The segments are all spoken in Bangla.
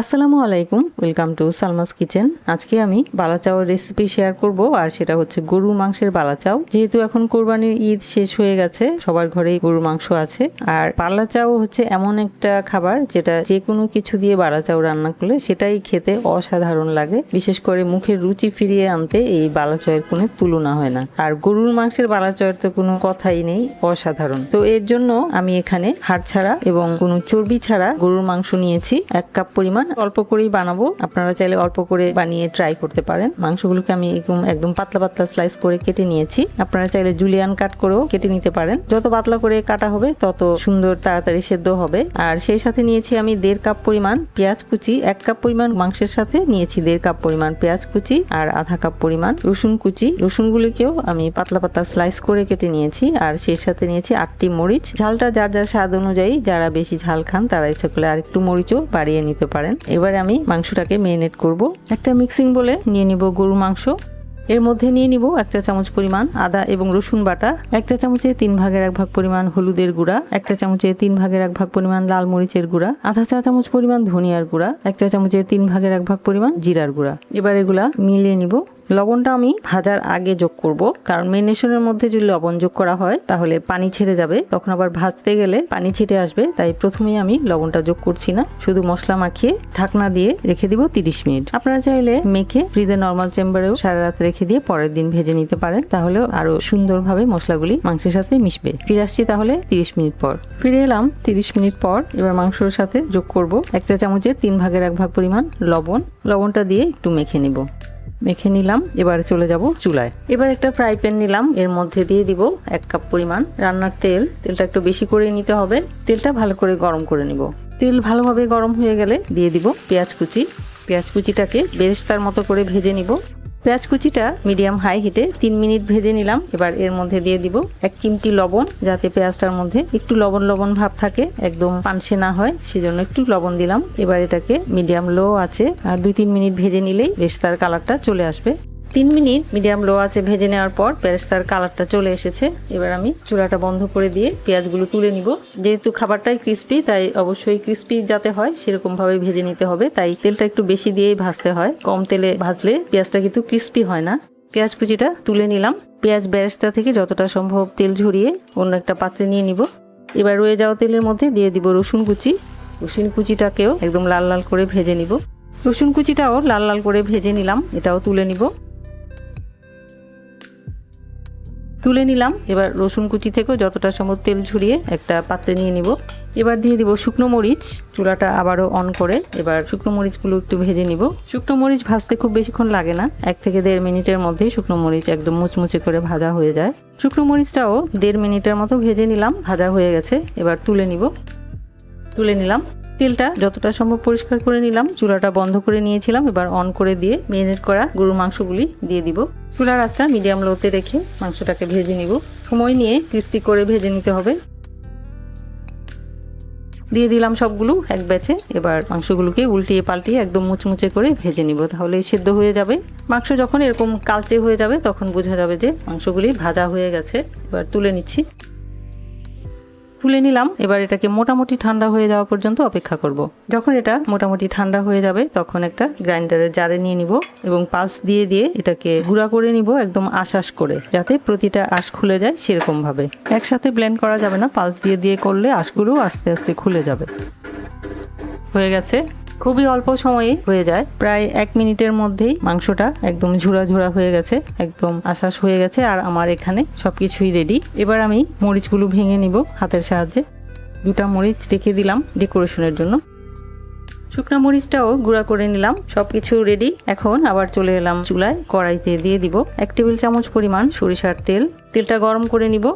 আসসালামু আলাইকুম, ওয়েলকাম টু সালমাস কিচেন। আজকে আমি বালাচাওয়ের রেসিপি শেয়ার করব, আর সেটা হচ্ছে গরুর মাংসের বালাচাও। যেহেতু এখন কোরবানির ঈদ শেষ হয়ে গেছে, সবার ঘরেই গরুর মাংস আছে। আর বালাচাও হচ্ছে এমন একটা খাবার যেটা যে কোনো কিছু দিয়ে বালাচাও রান্না করলে সেটাই খেতে অসাধারণ লাগে। বিশেষ করে মুখের রুচি ফিরিয়ে আনতে এই বালাচাওয়ের কোনো তুলনা হয় না। আর গরুর মাংসের বালাচাওয়ের তো কোনো কথাই নেই, অসাধারণ। তো এর জন্য আমি এখানে হাড় ছাড়া এবং কোনো চর্বি ছাড়া গরুর মাংস নিয়েছি 1 কাপ পরিমাণ। অল্প করেই বানাবো, আপনারা চাইলে অল্প করে বানিয়ে ট্রাই করতে পারেন। মাংসগুলোকে আমি একদম পাতলা পাতলা স্লাইস করে কেটে নিয়েছি। আপনারা চাইলে জুলিয়ান কাট করেও কেটে নিতে পারেন। যত পাতলা করে কাটা হবে তত সুন্দর তাড়াতাড়ি সেদ্ধ হবে। আর সেই সাথে নিয়েছি আমি 1.5 কাপ পরিমাণ পেঁয়াজ কুচি। 1 কাপ পরিমাণ মাংসের সাথে নিয়েছি 1.5 কাপ পরিমাণ পেঁয়াজ কুচি আর আধা কাপ পরিমাণ রসুন কুচি। রসুনগুলিকেও আমি পাতলা পাতলা স্লাইস করে কেটে নিয়েছি। আর সেই সাথে নিয়েছি 8টি মরিচ। ঝালটা যার যার স্বাদ অনুযায়ী, যারা বেশি ঝাল খান তারা ইচ্ছা করলে আর একটু মরিচও বাড়িয়ে নিতে পারেন। এবারে আমি মাংসটাকে মেরিনেট করব। একটা মিক্সিং বলে নিয়ে নিব গরুর মাংস। এর মধ্যে নিয়ে নিব 1 চা চামচ পরিমাণ আদা এবং রসুন বাটা, 1 চা চামচে 3 ভাগের 1 ভাগ পরিমাণ হলুদের গুঁড়া, 1 চা চামচে 3 ভাগের 1 ভাগ পরিমাণ লাল মরিচের গুঁড়া, আধা চা চামচ পরিমাণ ধনিয়ার গুঁড়া, 1 চা চামচে 3 ভাগের 1 ভাগ পরিমাণ জিরার গুঁড়া। এবার এগুলা মিলিয়ে নিব। লবণটা আমি ভাজার আগে যোগ করব, কারণ মেরিনেশনের মধ্যে যদি লবণ যোগ করা হয় তাহলে পানি ছেড়ে যাবে, তখন আবার ভাজতে গেলে পানি ছিটে আসবে। তাই প্রথমেই আমি লবণটা যোগ করছি না, শুধু মশলা মাখিয়ে ঢাকনা দিয়ে রেখে দিব 30 মিনিট। আপনারা চাইলে মেখে ফ্রিজে নর্মাল চেম্বারেও সারা রাত রেখে দিয়ে পরের দিন ভেজে নিতে পারেন, তাহলেও আরো সুন্দরভাবে মশলাগুলি মাংসের সাথে মিশবে। ফিরে আসছি তাহলে 30 মিনিট পর। ফিরে এলাম 30 মিনিট পর। এবার মাংসের সাথে যোগ করব 1 চা চামচের 3 ভাগের 1 ভাগ পরিমাণ লবণ। লবণটা দিয়ে একটু মেখে নিব। মেখে নিলাম। এবার চলে যাব চুলায়। এবার একটা ফ্রাই প্যান নিলাম, এর মধ্যে দিয়ে দিব 1 কাপ পরিমাণ রান্নার তেল। তেলটা একটু বেশি করে নিতে হবে। তেলটা ভালো করে গরম করে নিব। তেল ভালোভাবে গরম হয়ে গেলে দিয়ে দিব পেঁয়াজ কুচি। পেঁয়াজ কুচিটাকে বেরেস্তার মতো করে ভেজে নিব। পেঁয়াজ কুচিটা মিডিয়াম হাই হিটে 3 মিনিট ভেজে নিলাম। এবার এর মধ্যে দিয়ে দিব 1 চিমটি লবণ, যাতে পেঁয়াজটার মধ্যে একটু লবণ লবণ ভাব থাকে, একদম পানসে না হয়, সেজন্য একটু লবণ দিলাম। এবার এটাকে মিডিয়াম লো আছে আর 2-3 মিনিট ভেজে নিলেই বেরেস্তার কালারটা চলে আসবে। 3 মিনিট মিডিয়াম লো আছে ভেজে নেওয়ার পর বেরেস্তার কালারটা চলে এসেছে। এবার আমি চুলাটা বন্ধ করে দিয়ে পেঁয়াজগুলো তুলে নিব। যেহেতু খাবারটাই ক্রিস্পি, তাই অবশ্যই ক্রিস্পি যাতে হয় সেরকম ভাবে ভেজে নিতে হবে। তাই তেলটা একটু বেশি দিয়েই ভাজতে হয়, কম তেলে ভাজলে পেঁয়াজটা কিন্তু ক্রিস্পি হয় না। পেঁয়াজ কুচিটা তুলে নিলাম। পেঁয়াজ বেরেস্তা থেকে যতটা সম্ভব তেল ঝরিয়ে অন্য একটা পাত্রে নিয়ে নিব। এবার রয়ে যাওয়া তেলের মধ্যে দিয়ে দিব রসুন কুচি। রসুন কুচিটাকেও একদম লাল লাল করে ভেজে নিব। রসুন কুচিটাও লাল লাল করে ভেজে নিলাম। এটাও তুলে নিব। তুলে নিলাম। এবার রসুন কুচি থেকেও যতটা সম্ভব তেল ঝরিয়ে একটা পাত্রে নিয়ে নিব। এবার দিয়ে দিব শুকনো মরিচ। চুলাটা আবারও অন করে এবার শুকনো মরিচগুলো একটু ভেজে নিব। শুকনো মরিচ ভাজতে খুব বেশিক্ষণ লাগে না, 1 থেকে 1.5 মিনিটের মধ্যেই শুকনো মরিচ একদম মুচমুচে করে ভাজা হয়ে যায়। শুকনো মরিচটাও 1.5 মিনিটের মতো ভেজে নিলাম। ভাজা হয়ে গেছে, এবার তুলে নিলাম। তেলটা যতটা সম্ভব পরিষ্কার করে নিলাম। চুলাটা বন্ধ করে নিয়েছিলাম, এবার অন করে দিয়ে মেরিনেট করা গরুর মাংসগুলি দিয়ে দিব। চুলার আঁচটা মিডিয়াম লোতে রেখে মাংসটাকে ভেজে নিব। সময় নিয়ে ক্রিস্পি করে ভেজে নিতে হবে। দিয়ে দিলাম সবগুলো এক ব্যাচে। এবার মাংসগুলোকে উল্টিয়ে পাল্টিয়ে একদম মুচমুচে করে ভেজে নিব, তাহলে সেদ্ধ হয়ে যাবে। মাংস যখন এরকম কালচে হয়ে যাবে তখন বোঝা যাবে যে মাংসগুলি ভাজা হয়ে গেছে। এবার তুলে নিলাম। এবার এটাকে মোটামুটি ঠান্ডা হয়ে যাওয়া পর্যন্ত অপেক্ষা করব। যখন এটা মোটামুটি ঠান্ডা হয়ে যাবে তখন একটা গ্রাইন্ডারের জারে নিয়ে নিব এবং পালস দিয়ে দিয়ে এটাকে গুঁড়া করে নিব, একদম আশ করে, যাতে প্রতিটা আঁশ খুলে যায় সেরকম ভাবে। একসাথে ব্লেন্ড করা যাবে না, পালস দিয়ে দিয়ে করলে আঁশগুলো আস্তে আস্তে খুলে যাবে। হয়ে গেছে, খুবই অল্প সময়ে হয়ে যায়। প্রায় 1 মিনিটের মধ্যেই মাংসটা একদম ঝুরা ঝুরা হয়ে গেছে, একদম আশ্বাস হয়ে গেছে। আর আমার এখানে সবকিছুই রেডি। এবার আমি মরিচগুলো ভেঙে নিব হাতের সাহায্যে। 2টা মরিচ রেখে দিলাম ডেকোরেশনের জন্য। শুকনো মরিচটাও গুঁড়া করে নিলাম। সবকিছু রেডি। এখন আবার চলে এলাম চুলায়। কড়াইতে দিয়ে দিব 1 টেবিল চামচ পরিমাণ সরিষার তেল। তেলটা গরম করে নিব।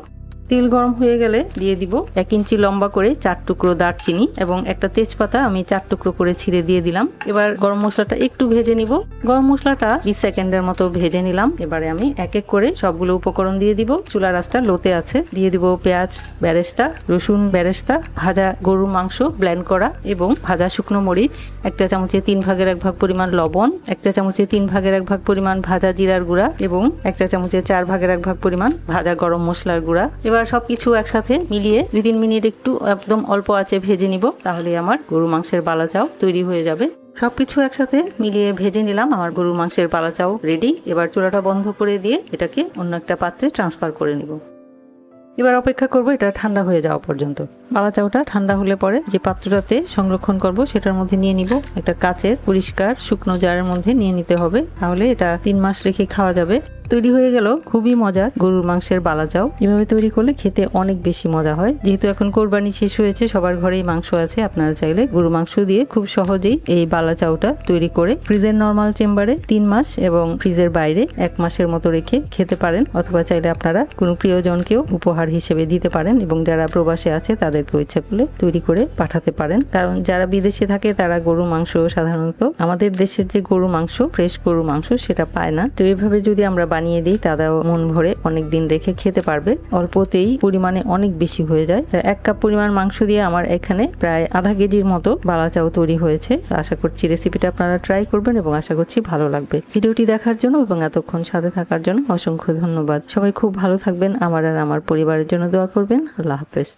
তেল গরম হয়ে গেলে দিয়ে দিব 1 ইঞ্চি লম্বা করে 4 টুকরো দারচিনি এবং একটা তেজপাতা আমি 4 টুকরো করে ছিঁড়ে দিয়ে দিলাম। এবার গরম মশলাটা একটু ভেজে নিব। গরম মশলাটা 20 সেকেন্ডের মতো ভেজে নিলাম। এবারে আমি এক এক করে সবগুলো উপকরণ দিয়ে দিব। চুলার আঁচটা লোতে আছে। দিয়ে দিব পেঁয়াজ বেরেস্তা, রসুন বেরেস্তা, ভাজা গরুর মাংস ব্লেন্ড করা এবং ভাজা শুকনো মরিচ, 1 চা চামচে 3 ভাগের 1 ভাগ পরিমাণ লবণ, 1 চা চামচে 3 ভাগের 1 ভাগ পরিমাণ ভাজা জিরার গুঁড়া এবং 1 চা চামচে 4 ভাগের 1 ভাগ পরিমাণ ভাজা গরম মশলার গুঁড়া। এবার সবকিছু একসাথে মিলিয়ে 2-3 মিনিট একটু একদম অল্প আঁচে ভেজে নিব, তাহলে আমার গরু মাংসের বালাচাও তৈরি হয়ে যাবে। সবকিছু একসাথে মিলিয়ে ভেজে নিলাম। আমার গরুর মাংসের বালাচাও রেডি। এবার চুলাটা বন্ধ করে দিয়ে এটাকে অন্য একটা পাত্রে ট্রান্সফার করে নিব। এবার অপেক্ষা করব এটা ঠান্ডা হয়ে যাওয়া পর্যন্ত। বালাচাওটা ঠান্ডা হলে পরে যে পাত্রটাতে সংরক্ষণ করব সেটার মধ্যে নিয়ে নিব। একটা কাচের পরিষ্কার শুকনো জারের মধ্যে নিয়ে নিতে হবে, তাহলে এটা 3 মাস রেখে খাওয়া যাবে। তৈরি হয়ে গেল খুবই মজার গরুর মাংসের বালাচাও। এভাবে তৈরি করলে খেতে অনেক বেশি মজা হয়। যেহেতু এখন কোরবানি শেষ হয়েছে, সবার ঘরেই মাংস আছে, আপনারা চাইলে গরু মাংস দিয়ে খুব সহজেই এই বালাচাওটা তৈরি করে ফ্রিজের নরমাল চেম্বারে 3 মাস এবং ফ্রিজের বাইরে 1 মাসের মতো রেখে খেতে পারেন, অথবা চাইলে আপনারা কোনো প্রিয়জনকেও উপহার হিসেবে দিতে পারেন এবং যারা প্রবাসে আছে তাদেরকে ইচ্ছা করলে তৈরি করে পাঠাতে পারেন। কারণ যারা বিদেশে থাকে তারা গরু মাংস সাধারণত আমাদের দেশের যে গরু মাংস, ফ্রেশ গরু মাংস, সেটা পায় না। তো এইভাবে যদি আমরা বানিয়ে দিই তারাও মন ভরে অনেক দিন রেখে খেতে পারবে। অল্পতেই পরিমাণে অনেক বেশি হয়ে যায়। 1 কাপ পরিমাণ মাংস দিয়ে আমার এখানে প্রায় আধা কেজির মতো বালাচাও তৈরি হয়েছে। আশা করছি রেসিপিটা আপনারা ট্রাই করবেন এবং আশা করছি ভালো লাগবে। ভিডিওটি দেখার জন্য এবং এতক্ষণ সাথে থাকার জন্য অসংখ্য ধন্যবাদ। সবাই খুব ভালো থাকবেন। আমার আর আমার পরিবারের জন্য দোয়া করবেন। আল্লাহ হাফেজ।